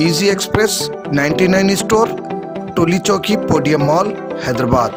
Easy express 99 store, टोली चौकी, podium mall, Hyderabad.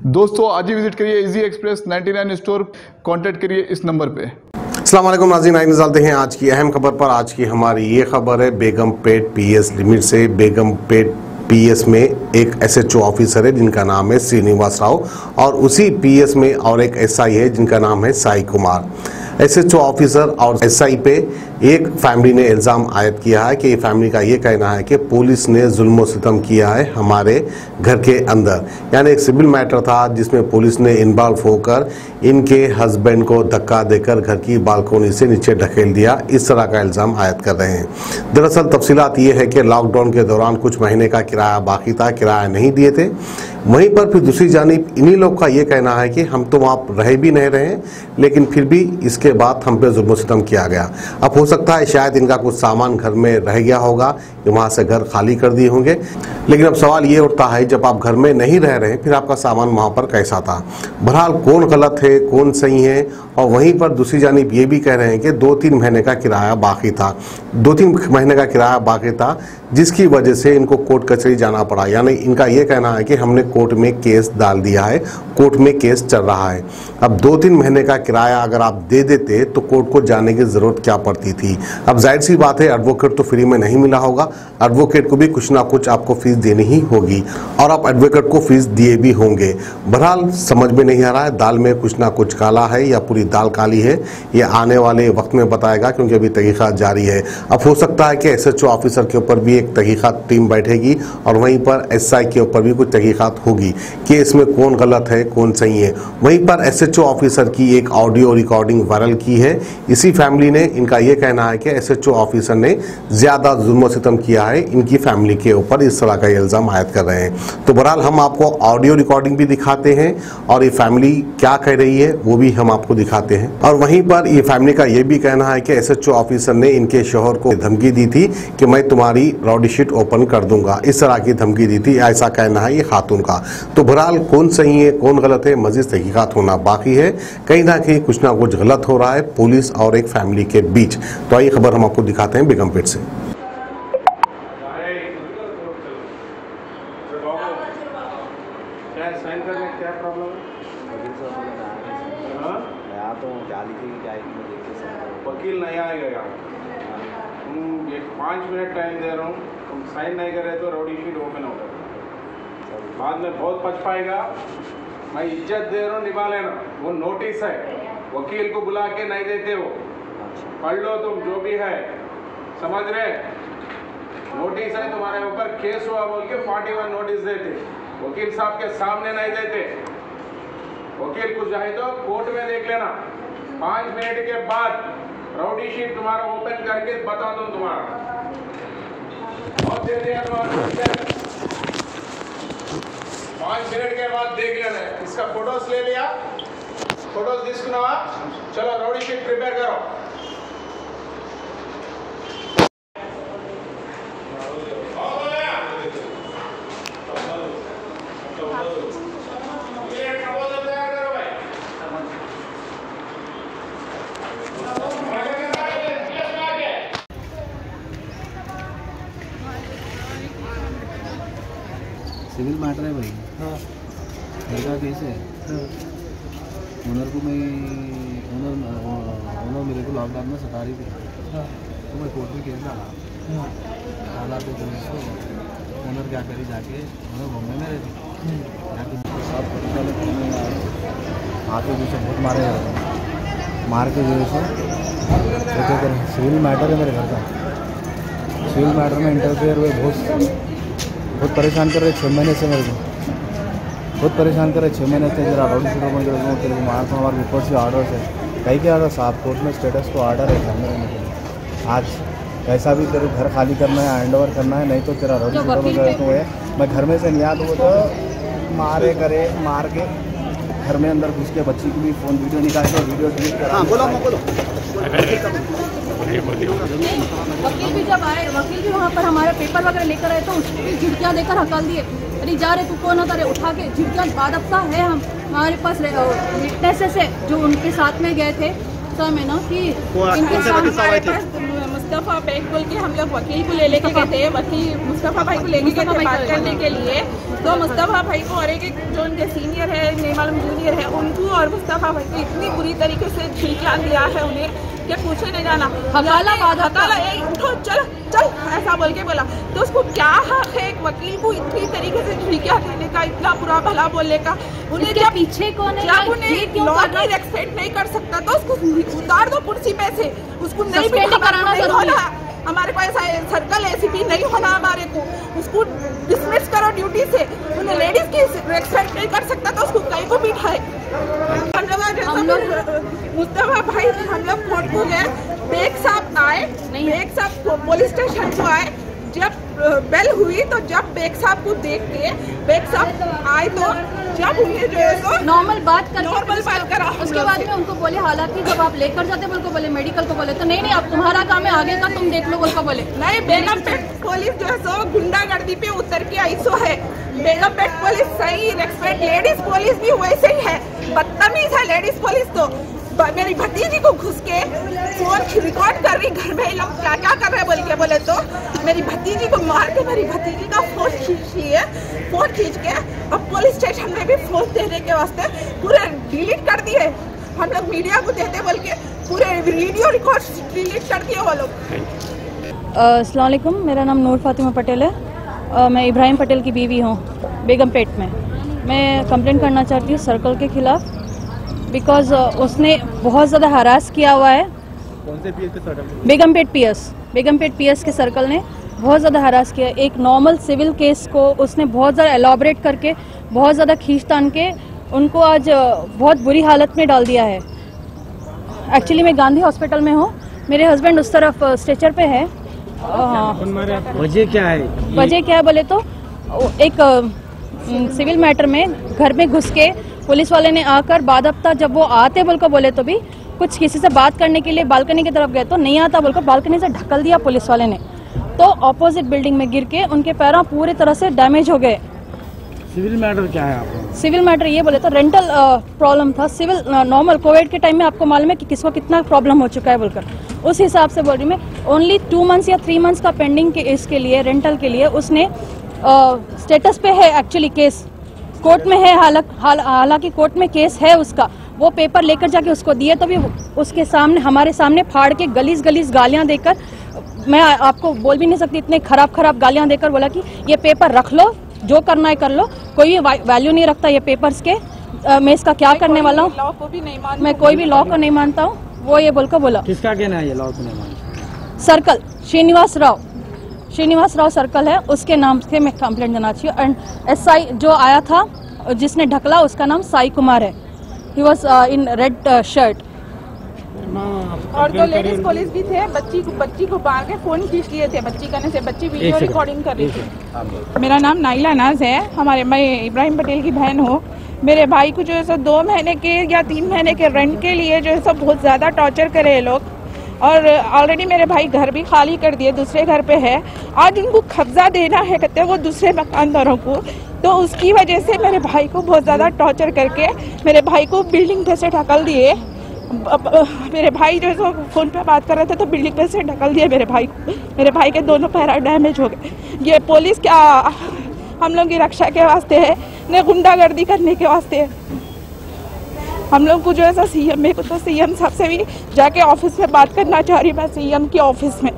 दोस्तों आज ही विजिट करिए इजी एक्सप्रेस 99 स्टोर, कांटेक्ट करिए इस नंबर पे। अस्सलाम वालेकुम नाज़रीन, आइए नज़र हैं आज की अहम खबर पर। आज की हमारी ये खबर है बेगमपेट पीएस लिमिट से। बेगमपेट पीएस में एक एसएचओ ऑफिसर है जिनका नाम है श्रीनिवास राव, और उसी पीएस में और एक एसआई है जिनका नाम है साई कुमार। एसएचओ ऑफिसर और एसआई पे एक फैमिली ने इल्ज़ाम आयद किया है कि फैमिली का ये कहना है कि पुलिस ने जुल्म सितम किया है हमारे घर के अंदर। यानी एक सिविल मैटर था जिसमें पुलिस ने इन्वॉल्व होकर इनके हस्बैंड को धक्का देकर घर की बालकोनी से नीचे ढकेल दिया, इस तरह का इल्ज़ाम आयद कर रहे हैं। दरअसल तफसीलात ये है कि लॉकडाउन के दौरान कुछ महीने का किराया बाकी था, किराया नहीं दिए थे। वहीं पर फिर दूसरी जानिब इन्हीं लोग का ये कहना है कि हम तो वहाँ रह भी नहीं रहे, लेकिन फिर भी इसके बाद हम पे जुल्म सितम किया गया। अब हो सकता है शायद इनका कुछ सामान घर में रह गया होगा, कि वहाँ से घर खाली कर दिए होंगे। लेकिन अब सवाल ये उठता है जब आप घर में नहीं रह रहे फिर आपका सामान वहाँ पर कैसा था। बहरहाल कौन गलत है कौन सही है। और वहीं पर दूसरी जानिब ये भी कह रहे हैं कि 2-3 महीने का किराया बाकी था, 2-3 महीने का किराया बाकी था, जिसकी वजह से इनको कोर्ट कचहरी जाना पड़ा। यानी इनका ये कहना है कि हमने कोर्ट में केस डाल दिया है, कोर्ट में केस चल रहा है। अब 2-3 महीने का किराया अगर आप दे देते तो कोर्ट को जाने की ज़रूरत क्या पड़ती थी। अब जाहिर सी बात है एडवोकेट तो फ्री में नहीं मिला होगा, एडवोकेट को भी कुछ ना कुछ आपको फीस देनी ही होगी, और आप एडवोकेट को फीस दिए भी होंगे। बहरहाल समझ में नहीं आ रहा है दाल में कुछ ना कुछ काला है या पूरी दाल काली है, ये आने वाले वक्त में बताएगा, क्योंकि अभी तहकीकात जारी है। अब हो सकता है कि एसएचओ ऑफिसर के ऊपर भी एक तहकीकात टीम बैठेगी और वहीं पर एसआई के ऊपर भी कुछ तहकीकात होगी कि इसमें कौन गलत है कौन सही है। वहीं पर एसएचओ ऑफिसर की एक ऑडियो रिकॉर्डिंग वायरल की है। इसी फैमिली ने, इनका ये कहना है कि एसएचओ ऑफिसर ने ज़्यादा जुल्म सितम किया है इनकी फैमिली के ऊपर, इस तरह का इल्ज़ाम आयद कर रहे हैं। तो बहरहाल हम आपको ऑडियो रिकॉर्डिंग भी दिखाते हैं और ये फैमिली क्या कह रही है वो भी हम आपको दिखाते हैं। और वहीं पर ये फैमिली का ये भी कहना है कि एसएचओ ऑफिसर ने इनके शौहर को धमकी दी थी कि मैं तुम्हारी रॉडी शीट ओपन कर दूंगा, इस तरह की धमकी दी थी, ऐसा कहना है ये खातून का। तो बहरहाल कौन सही है कौन गलत है मज़ीद तहकीकात होना बाकी है। कहीं ना कहीं कुछ ना कुछ गलत हो रहा है पुलिस और एक फैमिली के बीच। तो आइए खबर हम आपको दिखाते हैं बेगमपेट से। साइन करने क्या प्रॉब्लम है? वकील नहीं आएगा यहाँ। तुम 5 मिनट टाइम दे रहा हूँ, तुम साइन नहीं कर रहे तो रॉडी शीट ओपन होगा, बाद में बहुत पछताएगा। मैं इज्जत दे रहा हूँ, निभा लेना। वो नोटिस है, वकील को बुला के नहीं देते हो, पढ़ लो तुम जो भी है, समझ रहे? नोटिस है तुम्हारे ऊपर, केस हुआ बोल के 41 नोटिस देते, वकील साहब के सामने नहीं देते। वकील कुछ चाहे तो कोर्ट में देख लेना। 5 मिनट के बाद रॉडी शीट तुम्हारा ओपन करके बता दूं तुम्हारा। और दे दिया तुम्हारा 5 मिनट के बाद देख लेना। इसका फोटोज ले लिया, फोटोज తీసుకున్నావా? चलो रॉडी शीट प्रिपेयर करो। सिविल मैटर है भाई। हाँ, घर का केस है। हाँ, ओनर को मैं ओनर मेरे को लॉकडाउन में सता रही थी। हाँ, तो मैं कोर्ट में केस डाला। हाँ, डाला तो पुलिस को ओनर क्या करी, जाके ओनर बॉम्बे में रहती, जाके साथ हाथ में से बहुत मारे मार के जो है सिविल मैटर है मेरे घर का। सिविल मैटर में इंटरफेयर हुए, बहुत परेशान कर रहे 6 महीने से मेरे को, बहुत परेशान कर रहे 6 महीने से। जरा रॉडी शीट ओपन कर तेरे को मारता हूँ, हमारे ऊपर से ऑर्डर है कहीं क्या था साहब, कोर्ट में स्टेटस को ऑर्डर है सामने रहने के लिए। आज कैसा भी तेरे घर खाली करना है, हैंड ओवर करना है, नहीं तो तेरा रॉडी शीट ओपन कर तो है। मैं घर में से नहीं आता, वो तो मारे करे, मार के घर में अंदर घुस के बच्ची की भी फ़ोन वीडियो निकाल के वीडियो डिलीट करा। हाँ बोलो वकील भी जब आए, वकील भी वहाँ पर हमारे पेपर वगैरह लेकर आए तो उसको भी झिड़कियाँ देकर हकल दिए। अरे जा रहे तू कौन होता रे, उठा के झिड़कियाँ। बादशाह है हम, हमारे पास विटनेसेस है जो उनके साथ में गए थे समय ना कि इनके साथ मुस्तफ़ा बेग बोल के हम लोग वकील को लेके गए थे, वकील मुस्तफ़ा भाई को लेके गए थे बात करने के लिए। तो मुस्तफ़ा भाई को और एक जो उनके सीनियर है, नहीं मालूम जूनियर है, उनको और मुस्तफ़ा भाई को इतनी बुरी तरीके से झिड़कियाँ दिया है उन्हें कि पूछे नहीं जाना। हकाला उठो चल चल ऐसा बोल के बोला। तो उसको क्या हक है एक वकील को इतनी तरीके से झिड़कियाँ देने का, इतना बुरा भला बोलने का? उन्हें जब पीछे कौन है, जब उन्हें लॉ की रेस्पेक्ट नहीं कर सकता तो उसको उतार दो कुर्सी पे से, उसको नहीं भी कराना नहीं होना। हमारे को ऐसा सर्कल एसीपी नहीं होना हमारे को, उसको डिसमिस करो ड्यूटी से। उन्हें लेडीज की रेस्पेक्ट नहीं कर सकता तो उसको कहीं को बिठाए। हम लोग मुस्तफ़ा भाई हम लोग कोर्ट को गए, बेग साहब आए, बेग साहब पुलिस स्टेशन को आए। जब बेल हुई तो जब बेग साहब को देख के बेग साहब आए तो जब उन्हें जो है तो नॉर्मल बात करा। उसके बाद में उनको बोले, हालांकि जब आप लेकर जाते बोल को बोले मेडिकल को बोले तो नहीं अब तुम्हारा काम है आगे का, तुम देख लो बोल को बोले। नहीं, बेगमपेट पुलिस जो है सो गुंडागर्दी पे उतर के आई सो है। बेगमपेट पुलिस सही रेस्पेक्ट, लेडीज पुलिस भी वैसे ही है, बदतमीज है लेडीज पुलिस। तो मेरी भतीजी को घुस के फोन रिकॉर्ड कर रही, घर में लोग क्या क्या कर रहे बोल के बोले तो मेरी भतीजी को मार के मेरी भतीजी का फोन खींच के अब पुलिस स्टेशन में भी फोन देने के वास्ते पूरे डिलीट कर दिए। हम लोग मीडिया को देते बोल के पूरे वीडियो रिकॉर्ड डिलीट कर दिए वो लोग। अस्सलाम वालेकुम, मेरा नाम नूर फातिमा पटेल है। मैं इब्राहिम पटेल की बीवी हूँ बेगमपेट में। मैं कंप्लेंट करना चाहती हूँ सर्कल के खिलाफ, बिकॉज उसने बहुत ज़्यादा हरास किया हुआ है। कौन से पीएस के सर्कल? बेगमपेट पीएस के सर्कल ने बहुत ज़्यादा हरास किया। एक नॉर्मल सिविल केस को उसने बहुत ज़्यादा एलॉबरेट करके, बहुत ज़्यादा खींचतान के उनको आज बहुत बुरी हालत में डाल दिया है। एक्चुअली मैं गांधी हॉस्पिटल में हूँ, मेरे हस्बैंड उस तरफ स्ट्रेचर पे है। वजह क्या है? वजह क्या है बोले तो एक सिविल मैटर में घर में घुस के पुलिस वाले ने आकर बादअफ्ता जब वो आते बोल को बोले तो भी कुछ किसी से बात करने के लिए बालकनी की तरफ गए तो नहीं आता बोलकर बालकनी से ढकल दिया पुलिस वाले ने। तो ऑपोजिट बिल्डिंग में गिर के उनके पैरों पूरी तरह से डैमेज हो गए। सिविल मैटर क्या है आपको? सिविल मैटर ये बोले तो रेंटल प्रॉब्लम था। सिविल नॉर्मल कोविड के टाइम में आपको मालूम है कि किसको कितना प्रॉब्लम हो चुका है बोलकर, उस हिसाब से बोल रही मैं। ओनली 2 मंथ्स या 3 मंथ्स का पेंडिंग के इसके लिए रेंटल के लिए उसने स्टेटस पे है, एक्चुअली केस कोर्ट में है। हालांकि कोर्ट में केस है उसका, वो पेपर लेकर जाके उसको दिए तो भी उसके सामने हमारे सामने फाड़ के गलीज गालियां देकर, मैं आपको बोल भी नहीं सकती, इतने खराब गालियां देकर बोला कि ये पेपर रख लो, जो करना है कर लो, कोई वैल्यू नहीं रखता ये पेपर्स के। मैं इसका क्या करने वाला हूँ, मैं कोई भी लॉ को नहीं मानता हूँ, वो ये बोलकर बोला। किसका कहना है ये लॉ को नहीं मानता? सर्कल श्रीनिवास राव सर्कल है, उसके नाम से मैं कंप्लेंट देना चाहिए। एंड SI जो आया था जिसने ढकला उसका नाम साई कुमार है। He was in red shirt. और 2 लेडीज पुलिस भी थे, बच्ची को बांध के फोन खींच लिए थे। बच्ची करने से बच्ची वीडियो रिकॉर्डिंग कर रही थी। मेरा नाम नाइला नाज है, मैं इब्राहिम पटेल की बहन हूँ। मेरे भाई को जो है 2 महीने के या 3 महीने के रेंट के लिए जो है बहुत ज़्यादा टॉर्चर करे ये लोग। और ऑलरेडी मेरे भाई घर भी खाली कर दिए, दूसरे घर पे है। आज उनको कब्जा देना है कहते हैं वो दूसरे मकानदारों को, तो उसकी वजह से मेरे भाई को बहुत ज़्यादा टॉर्चर करके मेरे भाई को बिल्डिंग पे से ढकल दिए। मेरे भाई जो है फ़ोन पे बात कर रहे थे तो बिल्डिंग पे से ढकल दिए मेरे भाई को। मेरे भाई के दोनों पैर डैमेज हो गए। ये पुलिस क्या हम लोग की रक्षा के वास्ते है, न गुंडागर्दी करने के वास्ते है। हम लोग को जो है CM, मेरे को तो CM साहब से भी जाके ऑफिस में बात करना चाह रही मैं, CM की ऑफिस में।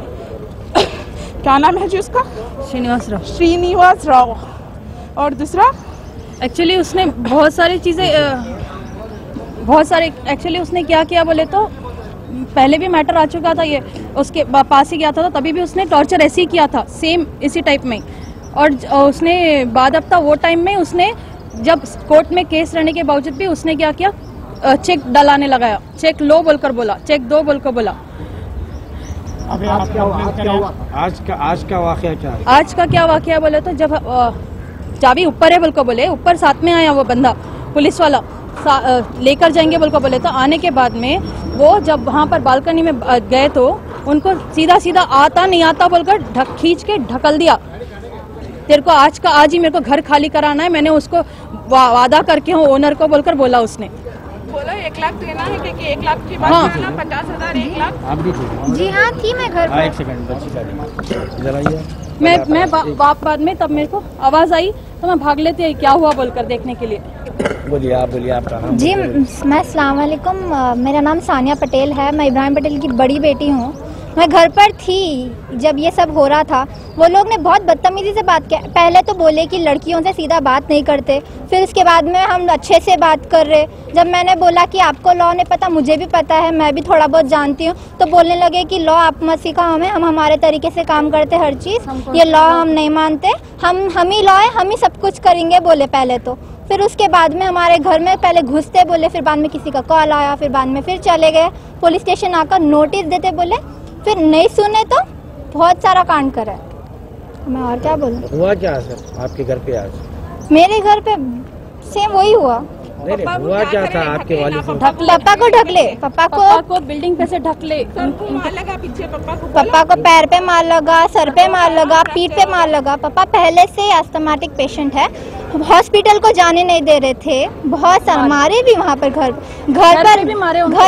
क्या नाम है जी उसका? श्रीनिवास राव। और दूसरा एक्चुअली उसने बहुत सारी चीज़ें एक्चुअली उसने क्या किया बोले तो पहले भी मैटर आ चुका था, ये उसके पास ही गया था, तो तभी भी उसने टॉर्चर ऐसे ही किया था, सेम इसी टाइप में। और उसने बादअफ्ता वो टाइम में उसने जब कोर्ट में केस रहने के बावजूद भी उसने क्या किया, चेक डलाने लगाया, चेक लो बोलकर बोला, चेक दो बोलकर बोला। अभी आज का वाकया क्या है? आज का क्या वाकया बोले तो जब चाबी ऊपर है बोलकर बोले, ऊपर साथ में आया वो बंदा पुलिस वाला लेकर जाएंगे बोलकर बोले, तो आने के बाद में वो जब वहाँ पर बालकनी में गए तो उनको सीधा आता नहीं आता बोलकर खींच के ढकल दिया। तेरे को आज ही मेरे को घर खाली कराना है, मैंने उसको वादा करके हूँ ओनर को बोलकर बोला उसने। बोलो 1 लाख देना है क्योंकि 1 लाख के बाद हाँ। 50,000 1 लाख। आप भी थी? जी हाँ थी मैं घर पर। एक सेकंड बच्ची का जरा ये मैं बाद में तब मेरे को आवाज आई तो मैं भाग लेती है क्या हुआ बोलकर देखने के लिए। बोलिए आपका नाम जी मैं अस्सलाम वालेकुम, मेरा नाम सानिया पटेल है, मैं इब्राहिम पटेल की बड़ी बेटी हूँ। मैं घर पर थी जब ये सब हो रहा था। वो लोग ने बहुत बदतमीजी से बात किया। पहले तो बोले कि लड़कियों से सीधा बात नहीं करते, फिर उसके बाद में हम अच्छे से बात कर रहे। जब मैंने बोला कि आपको लॉ नहीं पता, मुझे भी पता है, मैं भी थोड़ा बहुत जानती हूँ, तो बोलने लगे कि लॉ आप मत सिखाओ हमें, हम हमारे तरीके से काम करते हर चीज़, ये लॉ हम नहीं मानते, हम ही लॉ है, हम ही सब कुछ करेंगे बोले पहले तो। फिर उसके बाद में हमारे घर में पहले घुसते बोले, फिर बाद में किसी का कॉल आया, फिर बाद में फिर चले गए पुलिस स्टेशन आकर नोटिस देते बोले, फिर नहीं सुने तो बहुत सारा कांड करा। मैं और क्या बोलूं। हुआ क्या सर आपके घर पे आज? मेरे घर पे सेम वही हुआ। नहीं हुआ क्या था आपके वालिद से? पापा को ढकले, पापा को बिल्डिंग पे से ढकले, मार लगा पीछे पापा को पैर पे मार लगा, सर पे मार लगा, पीठ पे मार लगा। पापा पहले से एस्थमाटिक पेशेंट है, हॉस्पिटल को जाने नहीं दे रहे थे। बहुत सारा मारे भी वहाँ पर, घर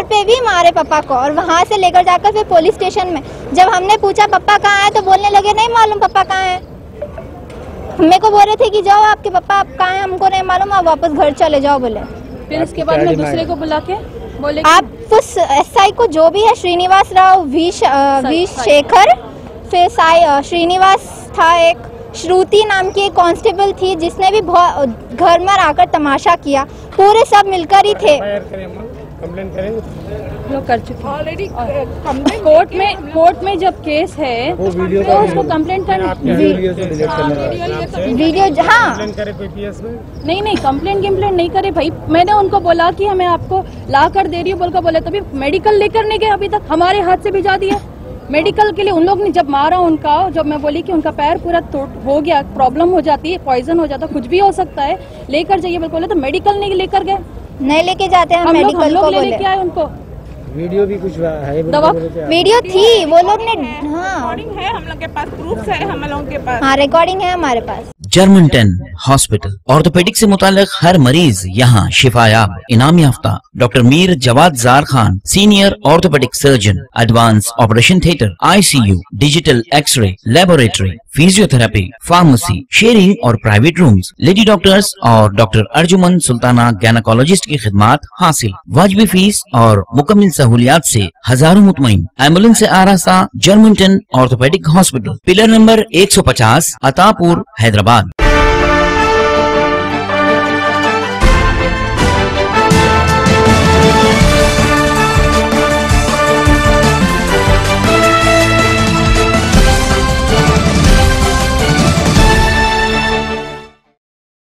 पे भी मारे पापा को, और वहाँ से लेकर जाकर फिर पुलिस स्टेशन में जब हमने पूछा पापा कहाँ है तो बोलने लगे नहीं मालूम पापा कहाँ है। मेरे को बोल रहे थे कि जाओ आपके पापा आप कहाँ हैं, हमको नहीं मालूम, आप वापस घर चले जाओ बोले। फिर इसके बाद में दूसरे को बुला के बोले आप उस एसआई को जो भी है, श्रीनिवास राव वी शेखर, फिर श्रीनिवास था, एक श्रुति नाम की एक कांस्टेबल थी जिसने भी बहुत घर में आकर तमाशा किया, पूरे सब मिलकर ही थे। कंप्लेंट करेंगे लोग कर चुके हैं ऑलरेडी कोर्ट में जब केस है वो वीडियो तो उसको कंप्लेंट करना। वीडियो से डिलीट करना वीडियो हाँ करे कोई पीएस में? नहीं कंप्लेंट नहीं करे भाई। मैंने उनको बोला कि हमें आपको ला कर दे रही हूँ बोलकर बोले, तभी मेडिकल लेकर नहीं गए, अभी तक हमारे हाथ से भिजा दिया मेडिकल के लिए। उन लोग ने जब मारा उनका, जब मैं बोली कि उनका पैर पूरा हो गया, प्रॉब्लम हो जाती है, पॉइजन हो जाता, कुछ भी हो सकता है, लेकर जाइए बोले, तो मेडिकल नहीं लेकर गए, नहीं लेके जाते हैं मेडिकल को बोले। लेके आए उनको। वीडियो भी कुछ है दवा वीडियो थी वो लोग ने, हाँ रिकॉर्डिंग है हम लोग के पास, प्रूफ है हम लोगों के पास, हाँ रिकॉर्डिंग है हमारे पास। जर्मनटन हॉस्पिटल ऑर्थोपेडिक से मुताल्लिक हर मरीज यहाँ शिफायाब। इनाम याफ्ता doctor Mir Jawad Zar Khan, senior orthopaedic surgeon, advance operation theatre, ICU, digital x-ray, laboratory, physiotherapy, pharmacy, sharing और प्राइवेट रूम्स, लेडी डॉक्टर्स और डॉक्टर अर्जुमन सुल्ताना गायनेकोलॉजिस्ट की खिदमत हासिल। वाजिबी फीस और मुकम्मल सहूलियात से हजारों मुतमईन। एम्बुलेंस से आरास्ता Germanton orthopaedic hospital, pillar number 150, Attapur, Hyderabad.